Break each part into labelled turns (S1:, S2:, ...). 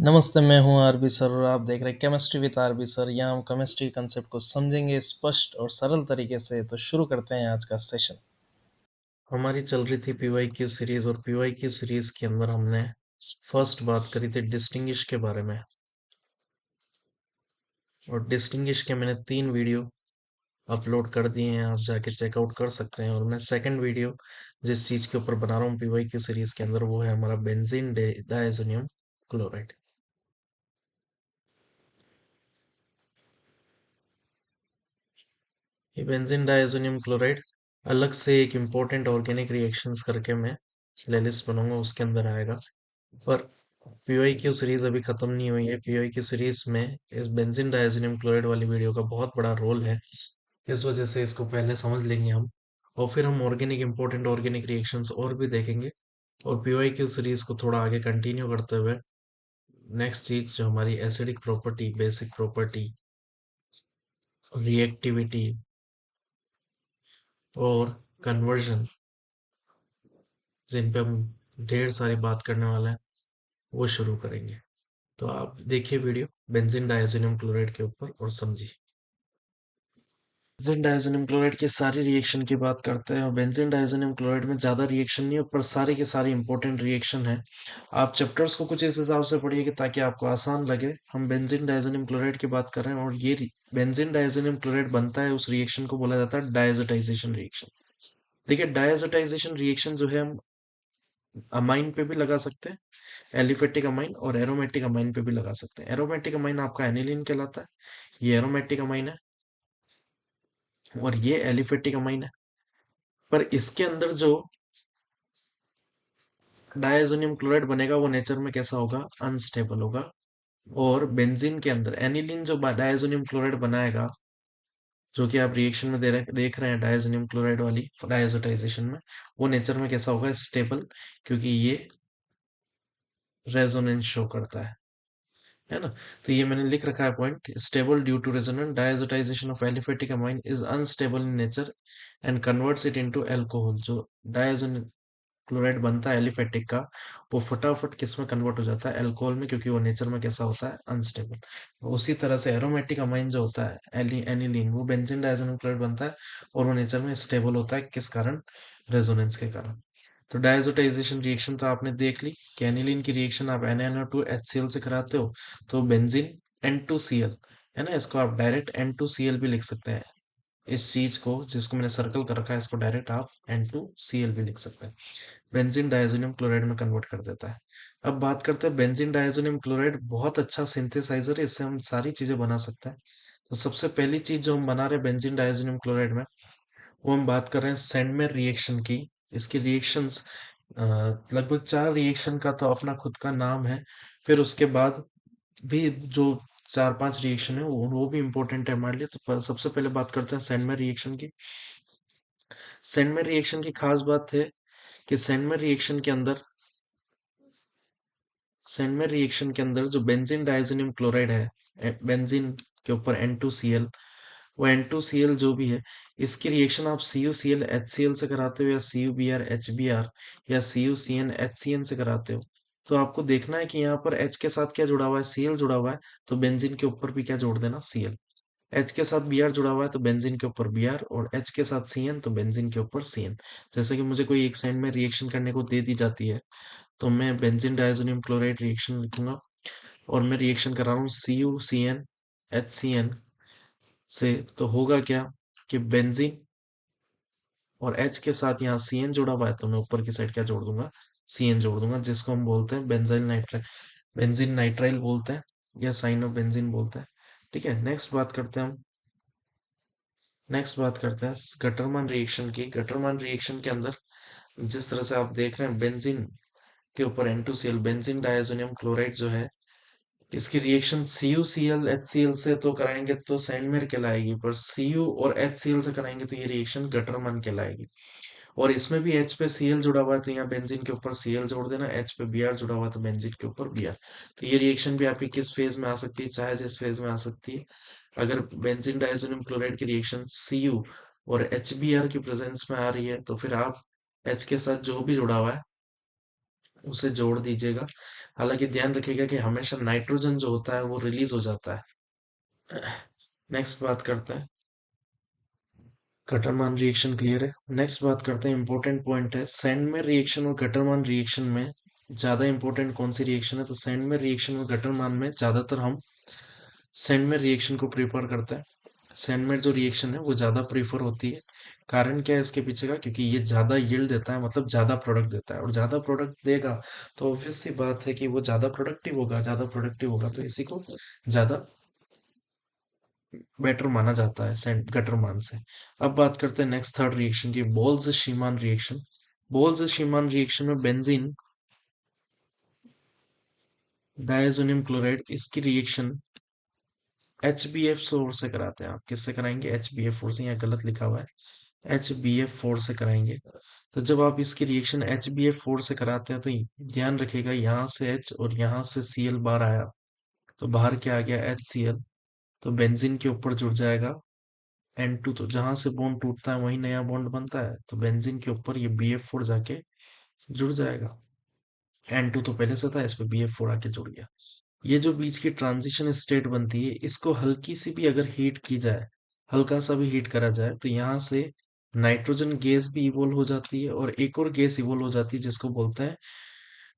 S1: नमस्ते, मैं हूँ आरबी सर और आप देख रहे हैं केमिस्ट्री विद आरबी सर। यहाँ हम केमिस्ट्री कंसेप्ट को समझेंगे स्पष्ट और सरल तरीके से। तो शुरू करते हैं आज का सेशन। हमारी चल रही थी पीवाईक्यू सीरीज और पीवाईक्यू सीरीज के अंदर हमने फर्स्ट बात करी थी डिस्टिंग्विश के बारे में। और डिस्टिंग्विश के मैंने 3 वीडियो अपलोड कर दिए हैं, आप जाके चेकआउट कर सकते हैं। और मैं सेकंड वीडियो जिस चीज के ऊपर बना रहा हूँ पीवाईक्यू सीरीज के अंदर, वो है हमारा बेंजीन डायज़ोनियम क्लोराइड। ये बेंजीन डायज़ोनियम क्लोराइड अलग से एक इम्पोर्टेंट ऑर्गेनिक रिएक्शंस करके मैं प्लेलिस्ट बनाऊंगा, उसके अंदर आएगा। पर पीओआईक्यू सीरीज अभी खत्म नहीं हुई है। पीओआईक्यू सीरीज में इस बेंजीन डायज़ोनियम क्लोराइड वाली वीडियो का बहुत बड़ा रोल है, इस वजह से इसको पहले समझ लेंगे हम। और फिर हम ऑर्गेनिक इम्पोर्टेंट ऑर्गेनिक रिएक्शंस और भी देखेंगे। और पीओआईक्यू सीरीज को थोड़ा आगे कंटिन्यू करते हुए नेक्स्ट चीज जो हमारी acidic property, basic property, reactivity और कन्वर्जन, जिन पे हम ढेर सारी बात करने वाले हैं, वो शुरू करेंगे। तो आप देखिए वीडियो बेंजीन डायज़ोनियम क्लोराइड के ऊपर और समझिए। बेंजीन डायज़ोनियम क्लोराइड की सारी रिएक्शन की बात करते हैं। और बेंजीन डायज़ोनियम क्लोराइड में ज़्यादा रिएक्शन नहीं है, पर सारी की सारी इंपॉर्टेंट रिएक्शन है। आप चैप्टर्स को कुछ इस हिसाब से पढ़िए कि ताकि आपको आसान लगे। हम बेंजीन डायज़ोनियम क्लोराइड की बात कर रहे हैं और ये बेंजीन डायज़ोनियम क्लोराइड बनता है, उस रिएक्शन को बोला जाता है डायज़ोटाइजेशन रिएक्शन। देखिए, डायज़ोटाइजेशन रिएक्शन जो है हम अमाइन पे भी लगा सकते हैं, एलिफेटिक अमाइन, और एरोमेटिक अमाइन पे भी लगा सकते हैं। एरोमेटिक अमाइन आपका एनिलीन कहलाता है, ये एरोमेटिक अमाइन है, और ये एलिफेटिक अमाइन है। पर इसके अंदर जो डायज़ोनियम क्लोराइड बनेगा वो नेचर में कैसा होगा? अनस्टेबल होगा। और बेंजीन के अंदर एनिलीन जो डायज़ोनियम क्लोराइड बनाएगा, जो कि आप रिएक्शन में देख रहे हैं डायज़ोनियम क्लोराइड वाली डायज़ोटाइजेशन में, वो नेचर में कैसा होगा? स्टेबल, क्योंकि ये रेजोनेंस शो करता है ना। तो ये मैंने लिख रखा है point, stable due to resonance. Diazotization of aliphatic amine is unstable in nature and converts it into alcohol. जो डायजोन क्लोराइड बनता है एलिफेटिक का, वो फटाफट किस में कन्वर्ट हो जाता है? अल्कोहल में, क्योंकि वो नेचर में कैसा होता है? अनस्टेबल। उसी तरह से एरोमेटिक अमाइन जो होता है एनिलीन, वो बेंजीन डायजोनियम क्लोराइड बनता है और वो नेचर में स्टेबल होता है। किस कारण? रेजोनेंस के कारण। तो डायजोटाइजेशन रिएक्शन तो आपने देख ली कि एनिलीन की रिएक्शन आप NaNO2 HCl से कराते हो तो बेंजीन N2Cl, है ना, इसको आप डायरेक्ट N2Cl भी लिख सकते हैं। इस चीज को जिसको मैंने सर्कल कर रखा है, इसको डायरेक्ट आप N2Cl भी लिख सकते हैं। बेंजीन डायजोनियम क्लोराइड में कन्वर्ट कर देता है। अब बात करते हैं, बेंजीन डायजोनियम क्लोराइड बहुत अच्छा सिंथेसाइजर है, इससे हम सारी चीजें बना सकते हैं। तो सबसे पहली चीज जो हम बना रहे हैं बेंजीन डायजोनियम क्लोराइड में, वो हम बात कर रहे हैं सैंडमेर रिएक्शन की। इसकी रिएक्शंस लगभग 4 रिएक्शन का तो अपना खुद का नाम है। फिर उसके बाद भी जो 4-5 रिएक्शन है वो भी इम्पोर्टेंट है हमारे लिए। तो सबसे पहले बात करते हैं सैंडमेर रिएक्शन की। सैंडमेर रिएक्शन की खास बात है कि सैंडमेर रिएक्शन के अंदर जो बेंजीन डायज़ोनियम क्लोराइड है, बेंजीन के ऊपर N2Cl, वो N2Cl जो भी है, इसकी रिएक्शन आप CuCl HCl से कराते हो या CuBr HBr या CuCN HCN से कराते हो, तो आपको देखना है कि यहाँ पर H के साथ क्या जुड़ा हुआ है? Cl जुड़ा हुआ है, तो बेंजीन के ऊपर भी क्या जोड़ देना? Cl। H के साथ Br जुड़ा हुआ है तो बेंजीन के ऊपर Br, और H के साथ Cn तो बेंजीन के ऊपर Cn। जैसे कि मुझे कोई एक साइड में रिएक्शन करने को दे दी जाती है, तो मैं बेंजीन डायज़ोनियम क्लोराइड रिएक्शन लिखूंगा, और मैं रिएक्शन करा रहा हूँ CuCN HCN से। तो होगा क्या कि बेंजीन और H के साथ यहाँ Cn जुड़ा हुआ है, तो मैं ऊपर की साइड क्या जोड़ दूंगा? Cn जोड़ दूंगा, जिसको हम बोलते हैं बेंजाइल नाइट्राइल, बेंजीन नाइट्राइल बोलते हैं, या साइन ऑफ बेंजीन बोलते हैं। ठीक है, नेक्स्ट बात करते हैं गटरमन रिएक्शन की। गटरमन रिएक्शन के अंदर जिस तरह से आप देख रहे हैं, बेंजीन के ऊपर N2Cl, बेंजीन डायज़ोनियम क्लोराइड जो है, इसकी रिएक्शन CuCl HCl से तो कराएंगे तो सैंडमेर कहलाएगी, पर Cu और HCl से कराएंगे तो ये रिएक्शन गटरमन कहलाएगी। और इसमें भी H पे Cl जुड़ा हुआ है, तो यहाँ बेंजीन के ऊपर Cl जोड़ देना, H पे Br जुड़ा हुआ है तो बेंजीन के ऊपर Br। तो ये रिएक्शन भी आपकी किस फेज में आ सकती है? चाहे जिस फेज में आ सकती है। अगर बेंजीन डायज़ोनियम क्लोराइड की रिएक्शन Cu और HBr की प्रेजेंस में आ रही है, तो फिर आप H के साथ जो भी जुड़ा हुआ है उसे जोड़ दीजिएगा। हालांकि ध्यान रखिएगा कि हमेशा नाइट्रोजन जो होता है वो रिलीज हो जाता है। नेक्स्ट बात करते हैं, कटरमान रिएक्शन क्लियर है। नेक्स्ट बात करते हैं, इंपॉर्टेंट पॉइंट है, सैंडमेर रिएक्शन और कटरमान रिएक्शन में ज्यादा इंपॉर्टेंट कौन सी रिएक्शन है? तो सैंडमेर रिएक्शन और कटरमान में ज्यादातर हम सैंडमेर रिएक्शन को प्रेफर करते हैं। सैंडमेर जो रिएक्शन है वो ज्यादा प्रेफर होती है। कारण क्या है इसके पीछे का? क्योंकि ये ज्यादा यील्ड देता है, मतलब ज्यादा प्रोडक्ट देता है, और ज्यादा प्रोडक्ट देगा तो ऑब्वियस सी बात है कि वो ज्यादा प्रोडक्टिव होगा, ज्यादा प्रोडक्टिव होगा तो इसी को ज्यादा बेटर माना जाता है सेंट गटरमान से। अब बात करते हैं नेक्स्ट थर्ड रिएक्शन की, बोल्स शीमान रिएक्शन। बोल्स शीमान रिएक्शन में बेंजीन डायजोनियम क्लोराइड, इसकी रिएक्शन HBF4 से कराते हैं। आप किससे कराएंगे? HBF4 से। यहाँ गलत लिखा हुआ है, HBF4 से कराएंगे। तो जब आप इसकी रिएक्शन HBF4 से कराते हैं तो ध्यान रखिएगा, यहाँ से H और यहाँ से Cl बाहर आया, तो बाहर क्या आ गया? HCl। तो बेंजीन के ऊपर जुड़ जाएगा N2, तो जहां से बॉन्ड टूटता है वहीं नया बॉन्ड बनता है, तो बेंजीन के ऊपर ये BF4 जाके जुड़ जाएगा। N2 तो पहले से था, इस पे BF4 आके जुड़ गया। ये जो बीच की ट्रांजिशन स्टेट बनती है, इसको हल्की सी भी अगर हीट की जाए, हल्का सा भी हीट करा जाए, तो यहाँ से नाइट्रोजन गैस भी इवोल्व हो जाती है और एक और गैस इवोल्व हो जाती है जिसको बोलते हैं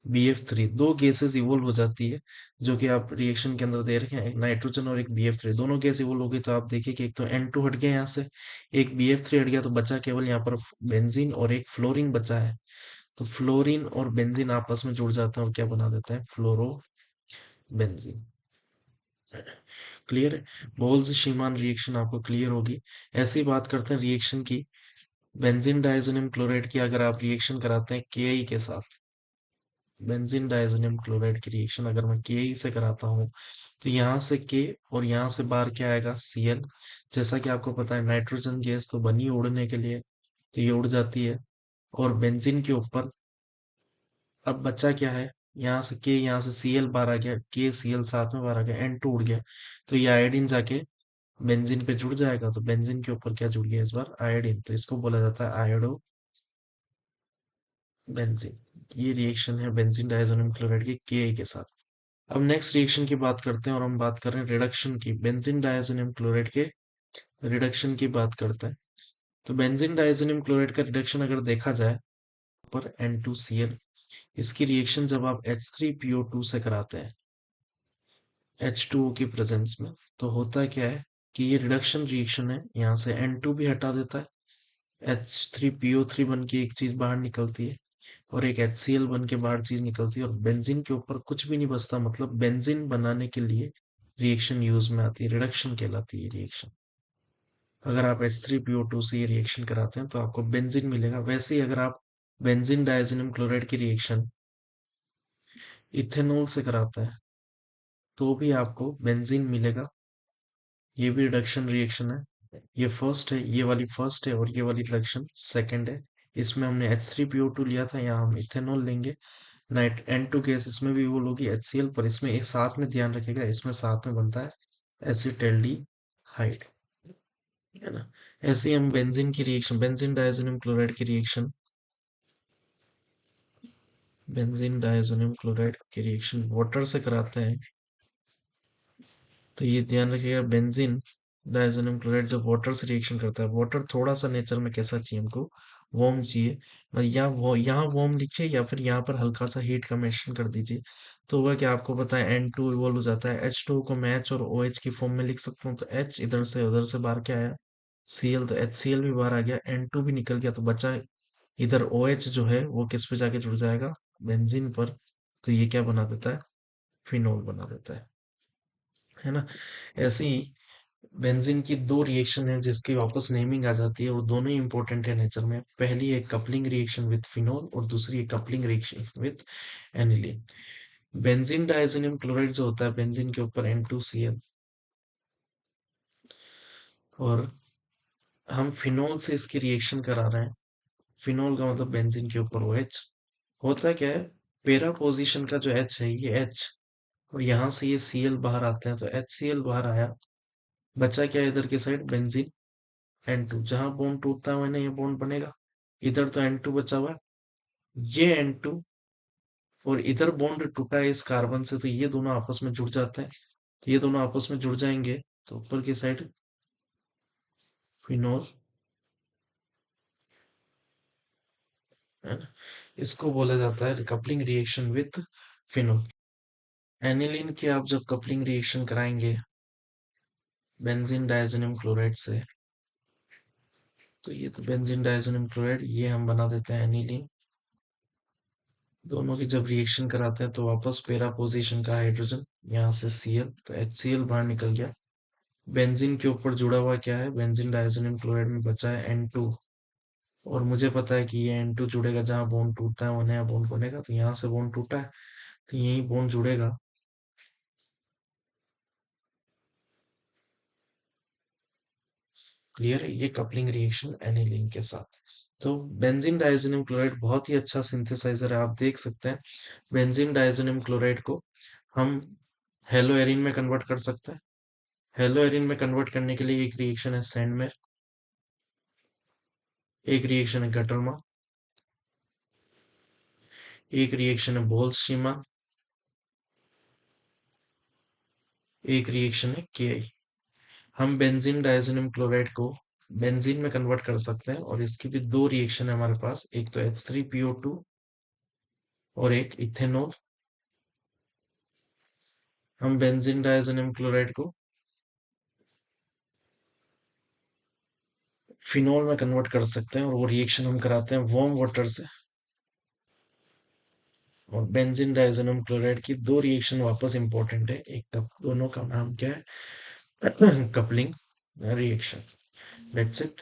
S1: BF3। दो गैसेस इवोल्व हो जाती है जो कि आप रिएक्शन के अंदर दे रखे हैं, एक नाइट्रोजन और एक BF3। दोनों गैस इवोल्व हो गई तो आप देखिए कि एक तो N2 हट गया यहाँ से, एक BF3 हट गया, तो बचा केवल यहाँ पर बेंजीन और एक फ्लोरीन बचा है। तो फ्लोरीन और बेंजीन आपस में जुड़ जाते हैं और क्या बना देते हैं? फ्लोरो बेंजीन। क्लियर है? बोल्स शीमान रिएक्शन आपको क्लियर होगी। ऐसे ही बात करते हैं रिएक्शन की, बेंजीन डायजोनियम क्लोराइड की अगर आप रिएक्शन कराते हैं KI के साथ, बेंजीन डायजोनियम क्लोराइड की रिएक्शन अगर मैं KI से कराता हूँ, तो यहाँ से K और यहाँ से बाहर क्या आएगा? Cl। जैसा कि आपको पता है नाइट्रोजन गैस तो बनी उड़ने के लिए, तो ये उड़ जाती है। और बेंजीन के ऊपर अब बचा क्या है? यहाँ से K, यहाँ से Cl बाहर आ गया, KCl साथ में बाहर आ गया, N2 उड़ गया, तो ये आयोडीन जाके बेंजीन पे जुड़ जाएगा। तो बेंजीन के ऊपर क्या जुड़ गया इस बार? आयोडीन। तो इसको बोला जाता है आयोडो बेंजीन। ये रिएक्शन है बेंजीन डायजोनियम क्लोराइड की KI के साथ। अब नेक्स्ट रिएक्शन की बात करते हैं और हम बात कर रहे हैं रिडक्शन की, बेंजीन डायजोनियम क्लोराइड के रिडक्शन की बात करते हैं। तो बेंजीन डायजोनियम क्लोराइड का रिडक्शन अगर देखा जाए, पर N2Cl, इसकी रिएक्शन जब आप H3PO2 से कराते हैं H2O की प्रेजेंस में, तो होता क्या है कि ये रिडक्शन रिएक्शन है, यहाँ से N2 भी हटा देता है, H3PO3 बन के एक चीज बाहर निकलती है और एक HCl बन के बाहर चीज निकलती है, और बेंजीन के ऊपर कुछ भी नहीं बचता। मतलब बेंजीन बनाने के लिए रिएक्शन यूज में आती है, रिडक्शन कहलाती है रिएक्शन। अगर आप H3PO2 से ये रिएक्शन कराते हैं तो आपको बेंजीन मिलेगा। वैसे ही अगर आप बेंजीन डायजोनियम क्लोराइड की रिएक्शन इथेनॉल से कराते हैं तो भी आपको बेंजीन मिलेगा। ये भी रिडक्शन रिएक्शन है। ये फर्स्ट है, ये वाली फर्स्ट है और ये वाली रिडक्शन सेकंड है। इसमें हमने H3PO2 लिया था, यहाँ हम इथेनॉल लेंगे। नाइट N2 गैस इसमें भी वो होगी HCl, पर इसमें एक साथ में ध्यान रखिएगा, इसमें साथ में बनता है एसिटल्डिहाइड, है ना। ऐसे ही हम बेंजीन की रिएक्शन, बेंजीन डायजोनियम क्लोराइड की रिएक्शन, बेंजीन डायजोनियम क्लोराइड की रिएक्शन वाटर से कराते हैं। तो ये ध्यान रखिएगा, बेंजीन डायजोनियम क्लोराइड जब वाटर से रिएक्शन करता है, वाटर थोड़ा सा नेचर में कैसा चाहिए हमको? वार्म चाहिए। या वो यहाँ वार्म लिखिए या फिर यहाँ पर हल्का सा हीट का मेंशन कर दीजिए। तो वह क्या आपको पता है N2 इवॉल्व हो जाता है, H2 को मैं H और OH की फॉर्म में लिख सकता हूँ, तो H इधर से उधर से बाहर क्या आया? Cl, तो HCl भी बाहर आ गया, N2 भी निकल गया, तो बचा इधर OH जो है वो किस पे जाके जुड़ जाएगा? बेंजीन पर। तो ये क्या बना देता है? फिनोल बना देता है ना। ऐसे ही बेंजीन की दो रिएक्शन है जिसकी वापस नेमिंग आ जाती है, वो दोनों ही इंपॉर्टेंट है नेचर में। पहली है कपलिंग रिएक्शन विद फिनोल और दूसरी है coupling reaction with aniline. Benzene diazonium chloride जो होता है, बेंजीन के ऊपर N2Cl, और हम फिनोल से इसकी रिएक्शन करा रहे हैं। फिनोल का मतलब बेंजीन के ऊपर OH। होता क्या है, पेरा पोजीशन का जो H है ये H, और यहाँ से ये Cl बाहर आते हैं, तो HCl बाहर आया, बचा क्या इधर की साइड? Benzene N2। जहां बॉन्ड टूटता है वहीं ये बॉन्ड बनेगा। इधर तो N2 बचा हुआ है, ये N2 और इधर बॉन्ड टूटा है इस कार्बन से, तो ये दोनों आपस में जुड़ जाते हैं। तो ये दोनों आपस में जुड़ जाएंगे, तो ऊपर की साइड फिनोल, है ना, इसको बोला जाता है coupling reaction with phenol. Aniline की आप जब कपलिंग रिएक्शन कराएंगे बेंजीन डायजोनियम क्लोराइड से, तो ये तो बेंजीन डायजोनियम क्लोराइड, ये हम बना देते हैं एनिलीन। दोनों की जब रिएक्शन कराते हैं तो वापस पेरा पोजीशन का हाइड्रोजन, यहाँ से Cl, तो HCl बाहर निकल गया। बेंजीन के ऊपर जुड़ा हुआ क्या है, बेंजीन डायजोनियम क्लोराइड में बचा है N2, और मुझे पता है कि ये N2 जुड़ेगा जहाँ बॉन्ड टूटता है वो नया बॉन्ड बनेगा, तो यहाँ से बॉन्ड टूटा है तो यही बॉन्ड जुड़ेगा। क्लियर है, ये कपलिंग रिएक्शन एनिलीन के साथ। तो बेंजीन डायजोनियम क्लोराइड बहुत ही अच्छा सिंथेसाइजर है, आप देख सकते हैं। बेंजीन डायजोनियम क्लोराइड को हम हेलो एरिन में कन्वर्ट कर सकते हैं। हेलो एरिन में कन्वर्ट करने के लिए एक रिएक्शन है सैंडमेर, एक रिएक्शन है गटरमा, एक रिएक्शन है बोल्स, एक रिएक्शन है के आई। हम बेंजीन डायजोनियम क्लोराइड को बेंजीन में कन्वर्ट कर सकते हैं, और इसकी भी दो रिएक्शन है हमारे पास, एक तो H3PO2 और एक इथेनॉल। हम बेंजीन डायजोनियम क्लोराइड को फिनॉल में कन्वर्ट कर सकते हैं, और वो रिएक्शन हम कराते हैं वार्म वाटर से। और बेंजीन डायजोनियम क्लोराइड की दो रिएक्शन वापस इंपॉर्टेंट है, एक कप, दोनों का नाम क्या है, कपलिंग रिएक्शन। That's it.